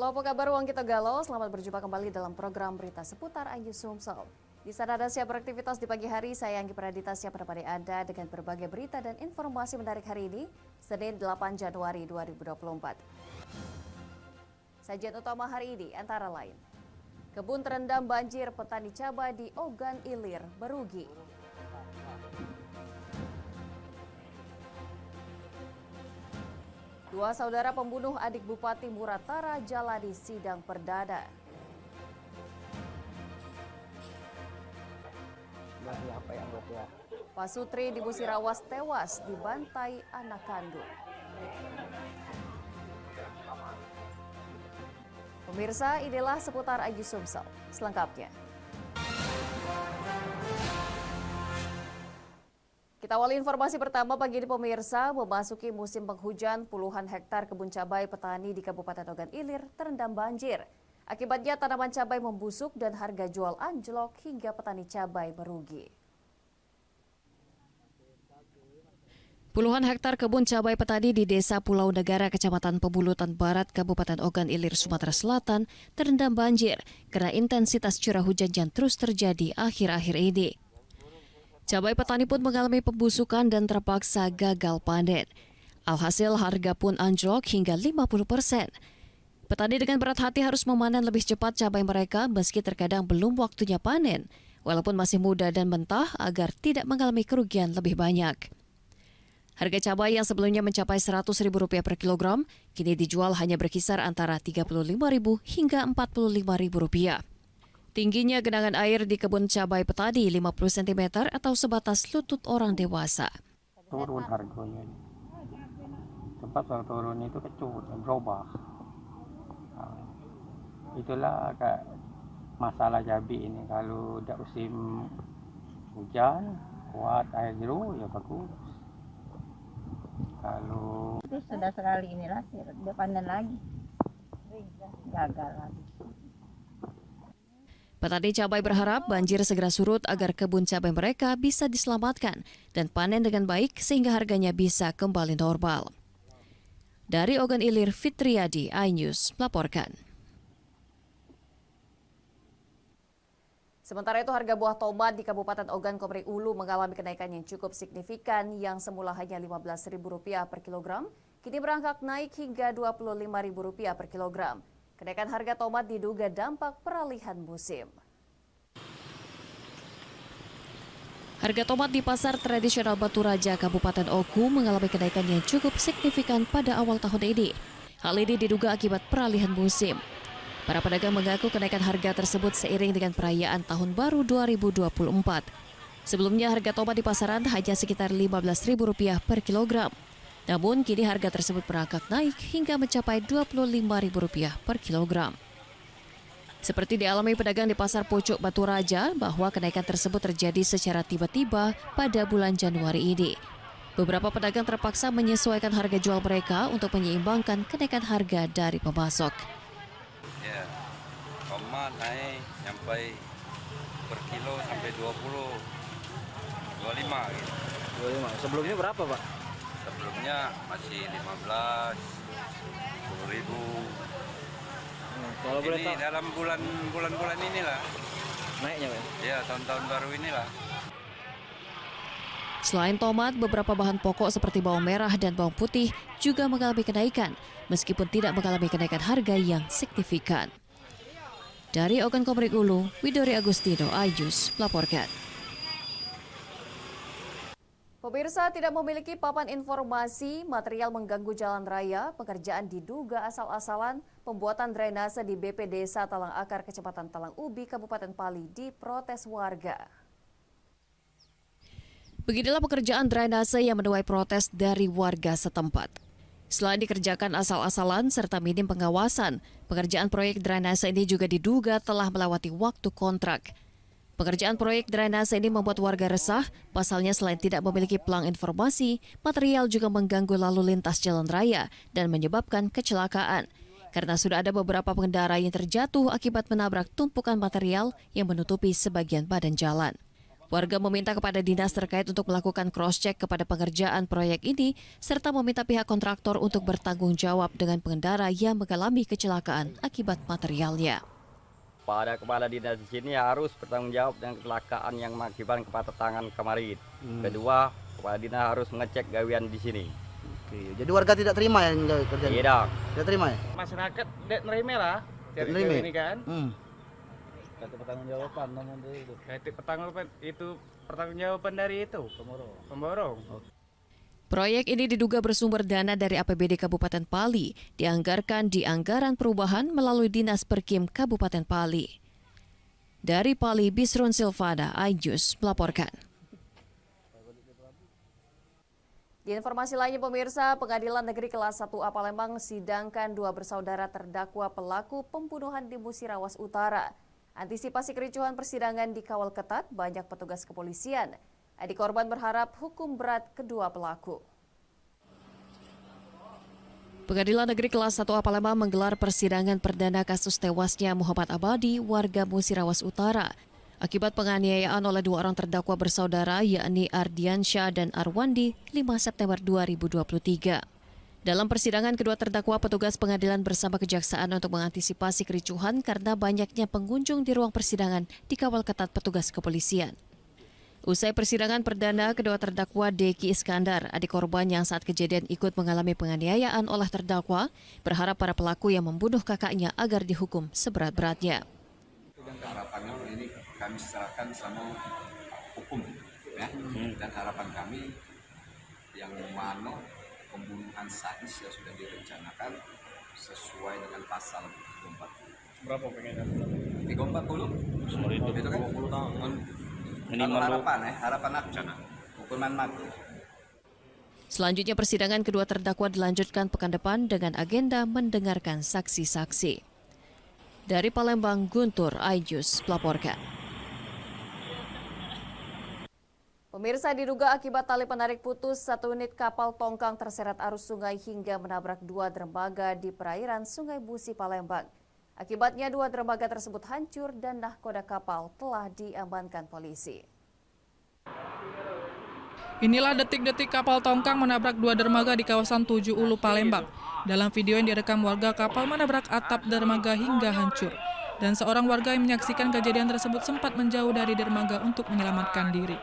Halo, apa kabar Wangkito Galau? Selamat berjumpa kembali dalam program berita seputar Ayu Sumsel. Di sana Anda siap beraktivitas di pagi hari, saya Anggi Pradita siap menemani Anda dengan berbagai berita dan informasi menarik hari ini, Senin 8 Januari 2024. Sajian utama hari ini antara lain, kebun terendam banjir, petani cabai di Ogan Ilir merugi. Dua saudara pembunuh adik Bupati Muratara jalani sidang perdana. Pak Sutri di Musirawas tewas dibantai anak kandung. Pemirsa, inilah seputar Ayu Sumsel. Selengkapnya. Kita awali informasi pertama pagi ini pemirsa, memasuki musim penghujan, puluhan hektar kebun cabai petani di Kabupaten Ogan Ilir terendam banjir. Akibatnya tanaman cabai membusuk dan harga jual anjlok hingga petani cabai merugi. Puluhan hektar kebun cabai petani di Desa Pulau Negara, Kecamatan Pebulutan Barat, Kabupaten Ogan Ilir, Sumatera Selatan terendam banjir karena intensitas curah hujan yang terus terjadi akhir-akhir ini. Cabai petani pun mengalami pembusukan dan terpaksa gagal panen. Alhasil harga pun anjlok hingga 50%. Petani dengan berat hati harus memanen lebih cepat cabai mereka meski terkadang belum waktunya panen, walaupun masih muda dan mentah agar tidak mengalami kerugian lebih banyak. Harga cabai yang sebelumnya mencapai Rp100.000 per kilogram, kini dijual hanya berkisar antara Rp35.000 hingga Rp45.000. Tingginya genangan air di kebun cabai petani 50 cm atau sebatas lutut orang dewasa. Turun harganya. Tempat yang turun itu kecut, berubah. Itulah masalah cabai ini. Kalau tidak musim hujan, kuat air jeruk ya bagus. Kalau itu sudah sekali inilah, dia panen lagi. Gagal lagi. Petani cabai berharap banjir segera surut agar kebun cabai mereka bisa diselamatkan dan panen dengan baik sehingga harganya bisa kembali normal. Dari Ogan Ilir, Fitriadi, iNews melaporkan. Sementara itu harga buah tomat di Kabupaten Ogan Komering Ulu mengalami kenaikan yang cukup signifikan yang semula hanya Rp15.000 per kilogram, kini berangkat naik hingga Rp25.000 per kilogram. Kenaikan harga tomat diduga dampak peralihan musim. Harga tomat di pasar tradisional Batu Raja, Kabupaten Oku mengalami kenaikan yang cukup signifikan pada awal tahun ini. Hal ini diduga akibat peralihan musim. Para pedagang mengaku kenaikan harga tersebut seiring dengan perayaan Tahun Baru 2024. Sebelumnya harga tomat di pasaran hanya sekitar Rp15.000 per kilogram. Namun kini harga tersebut merangkak naik hingga mencapai Rp25.000 per kilogram. Seperti dialami pedagang di Pasar Pucuk Batu Raja bahwa kenaikan tersebut terjadi secara tiba-tiba pada bulan Januari ini. Beberapa pedagang terpaksa menyesuaikan harga jual mereka untuk menyeimbangkan kenaikan harga dari pemasok. Ya, tomat naik sampai per kilo sampai 25 gitu. 25. Sebelumnya berapa, Pak? Sebelumnya masih 15, 10.000. Kalau boleh Ini tahu dalam bulan-bulan inilah. naiknya, Pak? Ya, tahun-tahun baru inilah. Selain tomat, beberapa bahan pokok seperti bawang merah dan bawang putih juga mengalami kenaikan, meskipun tidak mengalami kenaikan harga yang signifikan. Dari Ogan Komering Ulu, Widori Agustino, iNews melaporkan. Pemirsa, tidak memiliki papan informasi, material mengganggu jalan raya, pekerjaan diduga asal-asalan, pembuatan drainase di BP Desa Talang Akar, Kecamatan Talang Ubi, Kabupaten Pali diprotes warga. Beginilah pekerjaan drainase yang menuai protes dari warga setempat. Selain dikerjakan asal-asalan serta minim pengawasan, pekerjaan proyek drainase ini juga diduga telah melewati waktu kontrak. Pekerjaan proyek drainase ini membuat warga resah, pasalnya selain tidak memiliki pelang informasi, material juga mengganggu lalu lintas jalan raya dan menyebabkan kecelakaan. Karena sudah ada beberapa pengendara yang terjatuh akibat menabrak tumpukan material yang menutupi sebagian badan jalan. Warga meminta kepada dinas terkait untuk melakukan cross-check kepada pengerjaan proyek ini, serta meminta pihak kontraktor untuk bertanggung jawab dengan pengendara yang mengalami kecelakaan akibat materialnya. Pada kepala dinas di sini harus bertanggung jawab dengan kecelakaan yang mengakibatkan kepatah tangan kemarin. Kedua, kepala dinas harus mengecek gawian di sini. Oke, jadi warga tidak terima ya kerjaan? Tidak. Tidak terima ya? Masyarakat tidak nerima lah Nerima? ini kan. Kata pertanggungjawaban namun itu. Pertanggungjawaban dari itu pemborong. Proyek ini diduga bersumber dana dari APBD Kabupaten Pali, dianggarkan di anggaran perubahan melalui Dinas Perkim Kabupaten Pali. Dari Pali, Bisron Silvana, iNews melaporkan. Di informasi lainnya pemirsa, Pengadilan Negeri Kelas 1A Palembang sidangkan 2 bersaudara terdakwa pelaku pembunuhan di Musirawas Utara. Antisipasi kericuhan persidangan dikawal ketat banyak petugas kepolisian. Adik korban berharap hukum berat kedua pelaku. Pengadilan Negeri Kelas 1A Palembang menggelar persidangan perdana kasus tewasnya Muhammad Abadi, warga Musirawas Utara, akibat penganiayaan oleh 2 orang terdakwa bersaudara yakni Ardiansyah dan Arwandi 5 September 2023. Dalam persidangan, kedua terdakwa petugas pengadilan bersama kejaksaan untuk mengantisipasi kericuhan karena banyaknya pengunjung di ruang persidangan dikawal ketat petugas kepolisian. Usai persidangan perdana, kedua terdakwa Deki Iskandar, adik korban yang saat kejadian ikut mengalami penganiayaan oleh terdakwa, berharap para pelaku yang membunuh kakaknya agar dihukum seberat-beratnya. Harapannya ini kami serahkan sama hukum, ya. Dan harapan kami yang mana pembunuhan sadis yang sudah direncanakan sesuai dengan pasal 34. Berapa pengen? 340. Itu kan 20 tahun. Kalau harapan aku hukuman mati. Selanjutnya persidangan kedua terdakwa dilanjutkan pekan depan dengan agenda mendengarkan saksi-saksi. Dari Palembang, Guntur, iNews melaporkan. Pemirsa, diduga akibat tali penarik putus, 1 unit kapal tongkang terseret arus sungai hingga menabrak 2 dermaga di perairan Sungai Busi, Palembang. Akibatnya 2 dermaga tersebut hancur dan nahkoda kapal telah diamankan polisi. Inilah detik-detik kapal tongkang menabrak 2 dermaga di kawasan Tujuh Ulu, Palembang. Dalam video yang direkam warga, kapal menabrak atap dermaga hingga hancur. Dan seorang warga yang menyaksikan kejadian tersebut sempat menjauh dari dermaga untuk menyelamatkan diri.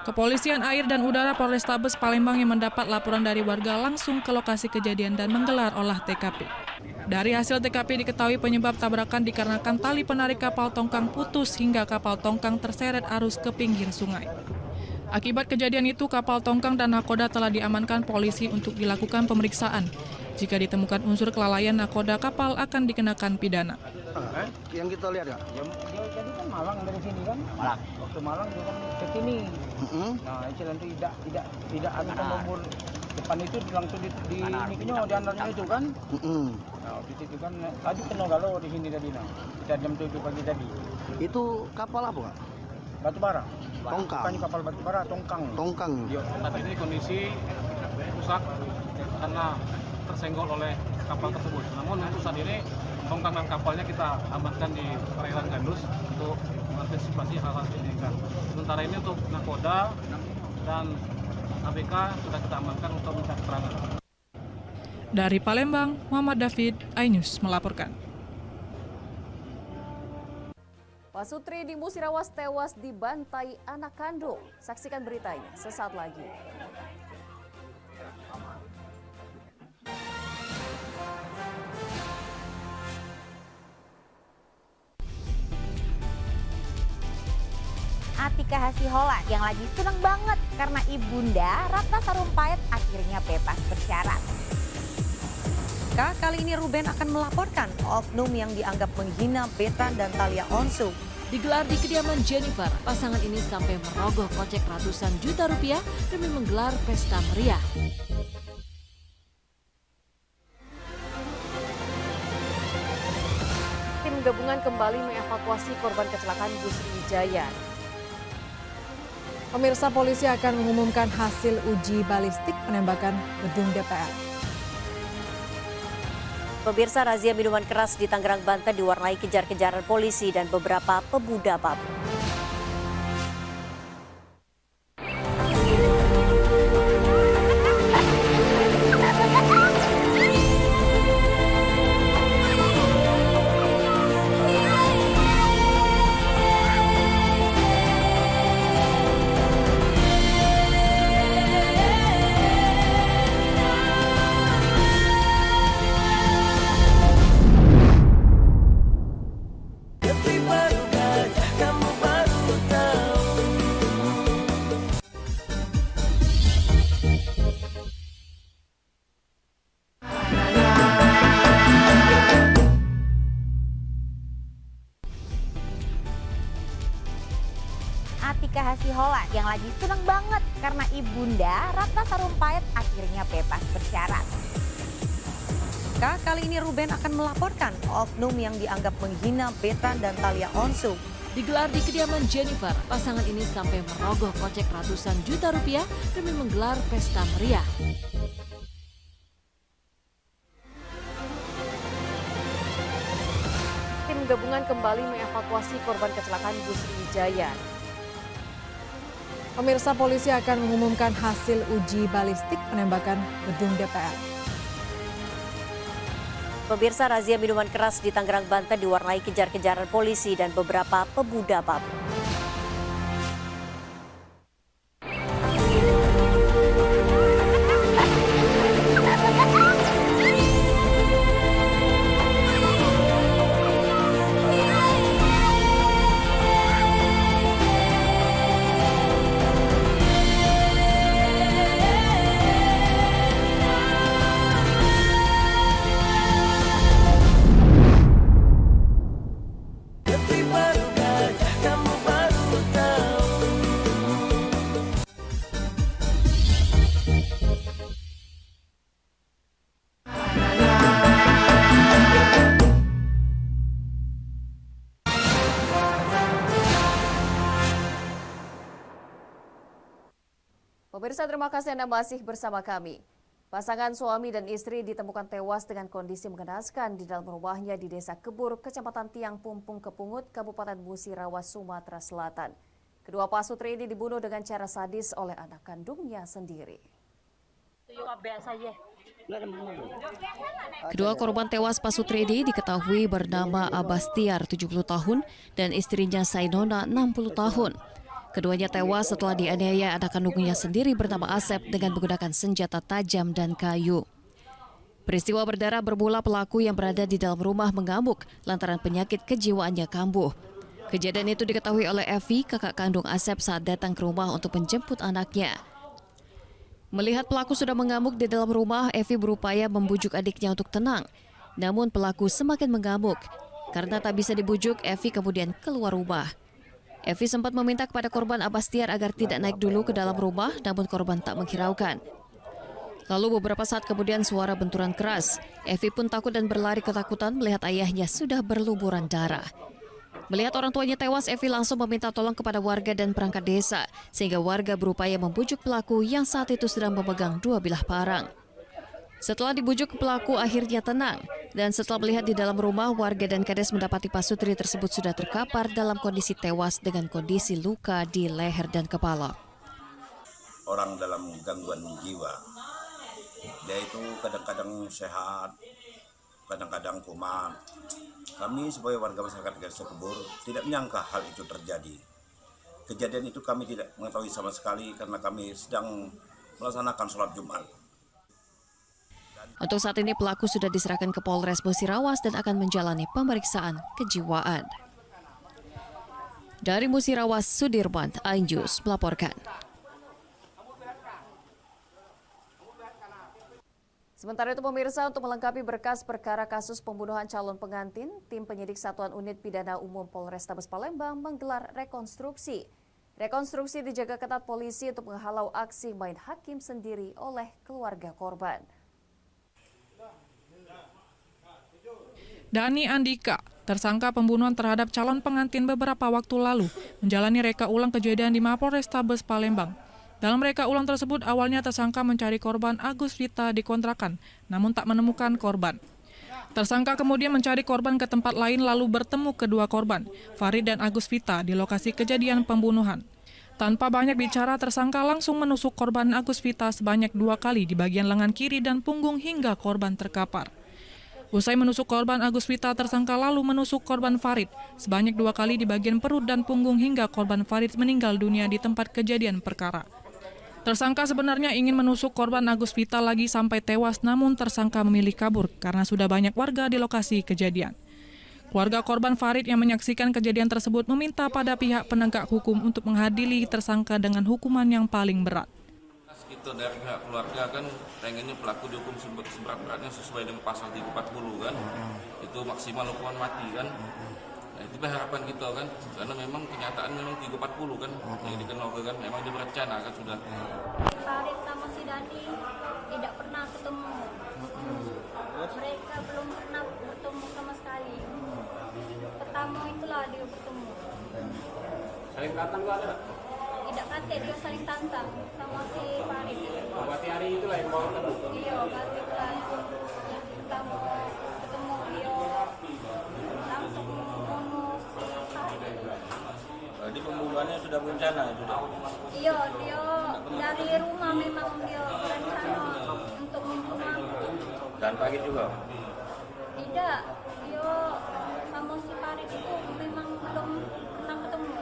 Kepolisian Air dan Udara Polrestabes Palembang yang mendapat laporan dari warga langsung ke lokasi kejadian dan menggelar olah TKP. Dari hasil TKP diketahui penyebab tabrakan dikarenakan tali penarik kapal tongkang putus hingga kapal tongkang terseret arus ke pinggir sungai. Akibat kejadian itu, kapal tongkang dan nakoda telah diamankan polisi untuk dilakukan pemeriksaan. Jika ditemukan unsur kelalaian nakoda, kapal akan dikenakan pidana. Yang kita lihat ya? Jadi kan Malang dari sini kan? Malang. Waktu Malang dia kan ke sini. Nah, itu nanti tidak ada pembobor depan itu langsung di antaranya itu kan. Nah, di situ kan tadi penuh galau di sini tadi nah. Kita jam 7 pagi tadi. Itu kapal apa, Pak? Batu bara. Tongkang. Bukan kapal batu bara, tongkang. Tongkang. Saat ini kondisi rusak karena tersenggol oleh kapal tersebut. Namun untuk saat ini tongkang dan kapalnya kita amankan di perairan Gandus untuk mengantisipasi hal-hal seperti ini. Sementara ini untuk nakoda dan ABK sudah kita amankan untuk minta keterangan. Dari Palembang, Muhammad David, iNews melaporkan. Pasutri di Musirawas tewas dibantai anak kandung. Saksikan beritanya sesaat lagi. Atika Hasiholan yang lagi seneng banget karena ibunda Ratna Sarumpait akhirnya bebas bersyarat. Kali ini Ruben akan melaporkan oknum yang dianggap menghina Betran dan Thalia Onsu. Digelar di kediaman Jennifer, pasangan ini sampai merogoh kocek ratusan juta rupiah demi menggelar pesta meriah. Tim gabungan kembali mengevakuasi korban kecelakaan bus Sriwijaya. Pemirsa, polisi akan mengumumkan hasil uji balistik penembakan gedung DPR. Pemirsa, razia minuman keras di Tangerang, Banten diwarnai kejar-kejaran polisi dan beberapa pemuda mabuk. Atika Hasiholan yang lagi seneng banget karena ibunda Ratna Sarumpait akhirnya bebas bersyarat. Kali ini Ruben akan melaporkan oknum yang dianggap menghina Betran dan Thalia Onsu. Digelar di kediaman Jennifer, pasangan ini sampai merogoh kocek ratusan juta rupiah demi menggelar pesta meriah. Tim gabungan kembali mengevakuasi korban kecelakaan bus Wijaya. Pemirsa, polisi akan mengumumkan hasil uji balistik penembakan gedung DPR. Pemirsa, razia minuman keras di Tangerang, Banten diwarnai kejar-kejaran polisi dan beberapa pemuda mabuk. Pemirsa, terima kasih Anda masih bersama kami. Pasangan suami dan istri ditemukan tewas dengan kondisi mengenaskan di dalam rumahnya di Desa Kebur, Kecamatan Tiang Pumpung Kepungut, Kabupaten Musirawas, Sumatera Selatan. Kedua pasutri ini dibunuh dengan cara sadis oleh anak kandungnya sendiri. Kedua korban tewas pasutri ini diketahui bernama Abastiar 70 tahun dan istrinya Sainona 60 tahun. Keduanya tewas setelah dianiaya anak kandungnya sendiri bernama Asep dengan menggunakan senjata tajam dan kayu. Peristiwa berdarah bermula pelaku yang berada di dalam rumah mengamuk lantaran penyakit kejiwaannya kambuh. Kejadian itu diketahui oleh Evi, kakak kandung Asep, saat datang ke rumah untuk menjemput anaknya. Melihat pelaku sudah mengamuk di dalam rumah, Evi berupaya membujuk adiknya untuk tenang. Namun pelaku semakin mengamuk. Karena tak bisa dibujuk, Evi kemudian keluar rumah. Evi sempat meminta kepada korban Abastiar agar tidak naik dulu ke dalam rumah, namun korban tak menghiraukan. Lalu beberapa saat kemudian suara benturan keras. Evi pun takut dan berlari ketakutan melihat ayahnya sudah berlumuran darah. Melihat orang tuanya tewas, Evi langsung meminta tolong kepada warga dan perangkat desa, sehingga warga berupaya membujuk pelaku yang saat itu sedang memegang dua bilah parang. Setelah dibujuk, pelaku akhirnya tenang. Dan setelah melihat di dalam rumah, warga dan kades mendapati pasutri tersebut sudah terkapar dalam kondisi tewas dengan kondisi luka di leher dan kepala. Orang dalam gangguan jiwa, dia itu kadang-kadang sehat, kadang-kadang kumat. Kami sebagai warga masyarakat Desa Kebur tidak menyangka hal itu terjadi. Kejadian itu kami tidak mengetahui sama sekali karena kami sedang melaksanakan sholat Jumat. Untuk saat ini pelaku sudah diserahkan ke Polres Musirawas dan akan menjalani pemeriksaan kejiwaan. Dari Musirawas, Sudirman Ainjus melaporkan. Sementara itu pemirsa, untuk melengkapi berkas perkara kasus pembunuhan calon pengantin, tim penyidik Satuan Unit Pidana Umum Polrestabes Palembang menggelar rekonstruksi. Rekonstruksi dijaga ketat polisi untuk menghalau aksi main hakim sendiri oleh keluarga korban. Dani Andika, tersangka pembunuhan terhadap calon pengantin beberapa waktu lalu, menjalani reka ulang kejadian di Mapolrestabes Palembang. Dalam reka ulang tersebut, awalnya tersangka mencari korban Agus Vita di kontrakan, namun tak menemukan korban. Tersangka kemudian mencari korban ke tempat lain lalu bertemu kedua korban, Farid dan Agus Vita, di lokasi kejadian pembunuhan. Tanpa banyak bicara, tersangka langsung menusuk korban Agus Vita sebanyak 2 kali di bagian lengan kiri dan punggung hingga korban terkapar. Usai menusuk korban Agus Vita, tersangka lalu menusuk korban Farid sebanyak 2 kali di bagian perut dan punggung hingga korban Farid meninggal dunia di tempat kejadian perkara. Tersangka sebenarnya ingin menusuk korban Agus Vita lagi sampai tewas, namun tersangka memilih kabur karena sudah banyak warga di lokasi kejadian. Keluarga korban Farid yang menyaksikan kejadian tersebut meminta pada pihak penegak hukum untuk mengadili tersangka dengan hukuman yang paling berat. Kita dari pihak keluarga kan pengennya pelaku dihukum seberat-beratnya sesuai dengan pasal 340 kan, itu maksimal hukuman mati kan. Nah, itu harapan kita kan, karena memang kenyataan memang 340 kan, yang dikenal kan, memang dia berencana kan sudah. Farid sama si Dani tidak pernah ketemu. Mereka belum pernah bertemu sama sekali. Pertama itulah dia bertemu. Saling tantang nggak ada? Tidak kate, dia saling tantang sama si Farid. Berarti hari itulah yang bawa ketemu? Iya, berarti itulah yang pertama ketemu dia langsung membunuh si Farid. Jadi pembunuhannya sudah berencana itu dah. Iya, dia dari rumah memang dia berencana untuk membunuh aku. Dan pagi juga. Tidak, dia sama si Farid itu memang belum pernah ketemu.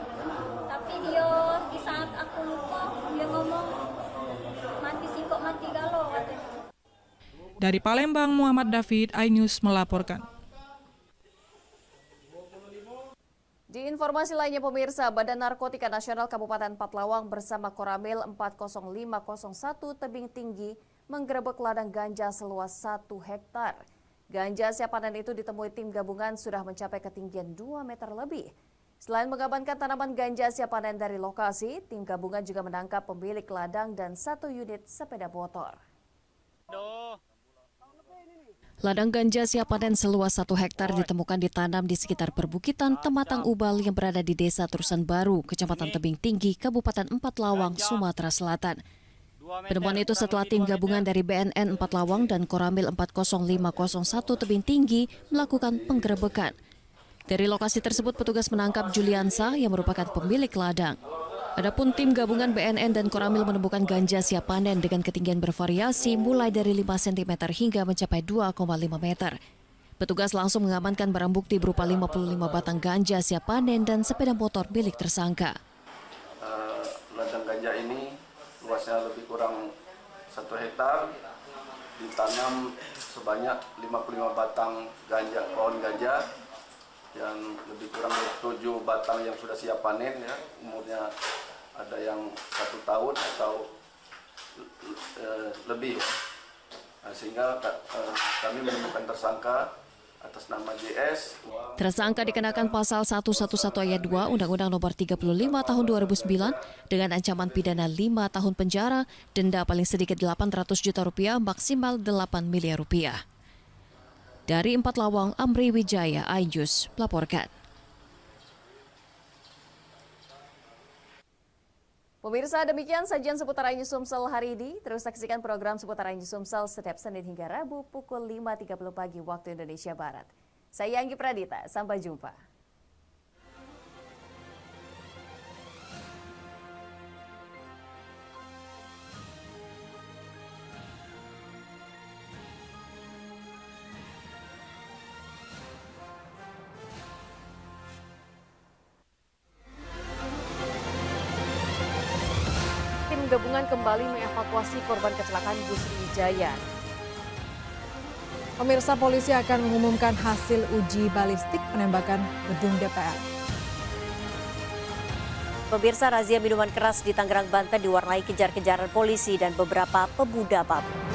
Tapi dia di saat aku lupa, dia ngomong mati singkok mati galau katanya. Dari Palembang, Muhammad David, iNews melaporkan. Di informasi lainnya pemirsa, Badan Narkotika Nasional Kabupaten Patlawang bersama Koramil 40501 Tebing Tinggi menggerebek ladang ganja seluas 1 hektar. Ganja siap panen itu ditemui tim gabungan sudah mencapai ketinggian 2 meter lebih. Selain mengamankan tanaman ganja siap panen dari lokasi, tim gabungan juga menangkap pemilik ladang dan 1 unit sepeda motor. Ladang ganja siap panen seluas 1 hektar ditemukan ditanam di sekitar perbukitan Tematang Ubal yang berada di Desa Terusan Baru, Kecamatan Tebing Tinggi, Kabupaten Patlawang, Sumatera Selatan. Penemuan itu setelah tim gabungan dari BNN Patlawang dan Koramil 40501 Tebing Tinggi melakukan penggerebekan. Dari lokasi tersebut petugas menangkap Juliansa yang merupakan pemilik ladang. Adapun tim gabungan BNN dan Koramil menemukan ganja siap panen dengan ketinggian bervariasi mulai dari 5 cm hingga mencapai 2,5 meter. Petugas langsung mengamankan barang bukti berupa 55 batang ganja siap panen dan sepeda motor milik tersangka. Ladang ganja ini luasnya lebih kurang 1 hektar, ditanam sebanyak 55 batang ganja, pohon ganja yang lebih kurang 7 batang yang sudah siap panen, ya, umurnya ada yang 1 tahun atau lebih, ya. Nah, sehingga kami menemukan tersangka atas nama JS. Tersangka dikenakan pasal 111 ayat 2 Undang-Undang Nomor 35 Tahun 2009 dengan ancaman pidana 5 tahun penjara, denda paling sedikit Rp800 juta, maksimal Rp8 miliar. Dari Patlawang, Amri Wijaya, iNews melaporkan. Pemirsa, demikian sajian seputar iNews Sumsel hari ini. Terus saksikan program seputar iNews Sumsel setiap Senin hingga Rabu pukul 5.30 pagi waktu Indonesia Barat. Saya Anggi Pradita, sampai jumpa. Gabungan kembali mengevakuasi korban kecelakaan bus Wijaya. Pemirsa, polisi akan mengumumkan hasil uji balistik penembakan gedung DPR. Pemirsa, razia minuman keras di Tangerang, Banten diwarnai kejar-kejaran polisi dan beberapa pemuda mabuk.